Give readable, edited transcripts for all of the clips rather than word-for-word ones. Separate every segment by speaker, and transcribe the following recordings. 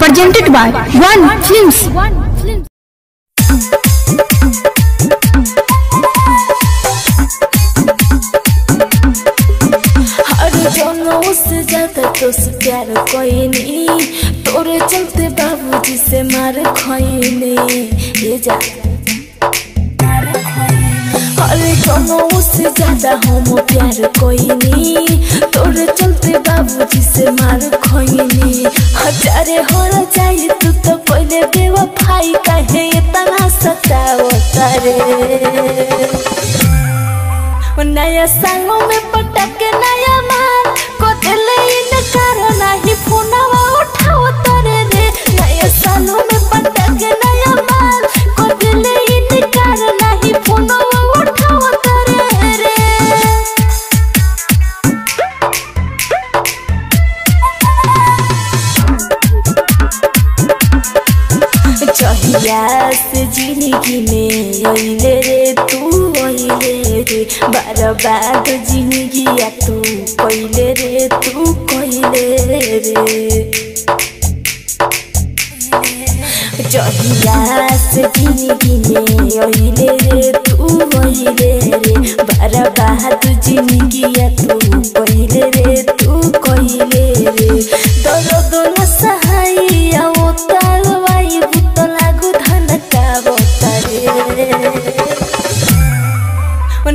Speaker 1: presented by One Films.
Speaker 2: उससे ज्यादा तो प्यार कोई नहीं, तोरे चलते बाबूजी से मार खोई नहीं। ये जा अरे दोनों उससे ज्यादा हम प्यार कोई नहीं, तोरे चलते बाबूजी से मार खोई नहीं। हजारे हो जाए तू तो पहले बेवफाई कहे इतना सतावता रे। नया सालों में पटक नया मार को दिले इनकार नहीं फोनवा उठाओ तरे रे। नया सालों में पटक नया मार को दिले इनकार नहीं फोनवा उठाओ तरे रे। जहिया से जिंदगी में अइले रे तू अइले रे, बर्बाद जिंदगी तू कइले रे तू कइले रे। जहिया से जिंदगी में अइले रे तू अइले रे, बर्बाद जिंदगी तू कइले रे तू कइले रे। दर्द न सहाय ओ तलवाई भूत लागू धन का बोतरे।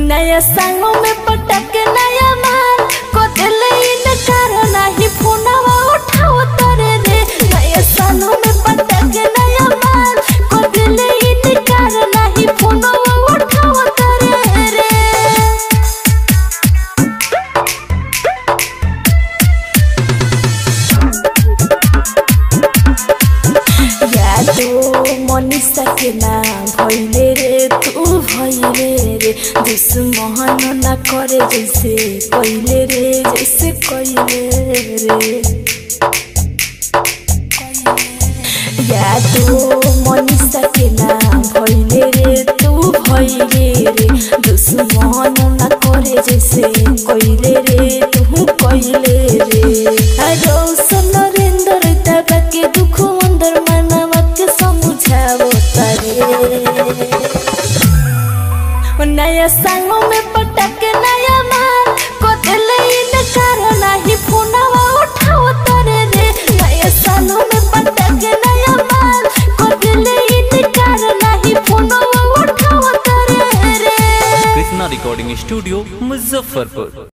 Speaker 2: नया सालों में पटक नया मार को दिले इनकार नहीं फोनवा उठाओ तरे रे। नया सालों में पटक नया मार को दिले इनकार नहीं फोनवा उठाओ तरे रे। मनीषा के ना भइले रे तू भइले रे, दुश्मन ना करे जैसे कइले रे जैसे कइले रे। मनीषा के ना भइले रे तू भइले रे, दुश्मन ना करे जैसे कइले रे तू कइले रे। रोशन नरेंद्र दादा के दुख अंदर मनवा के समझावो तरे। नया सालों में पटक नया मार को दिले इनकार नहीं फोनवा उठाओ तरे रे। नया सालों में पटक नया मार को दिले इनकार नहीं फोनवा उठाओ तरे रे।
Speaker 3: Krishna recording studio Muzaffarpur.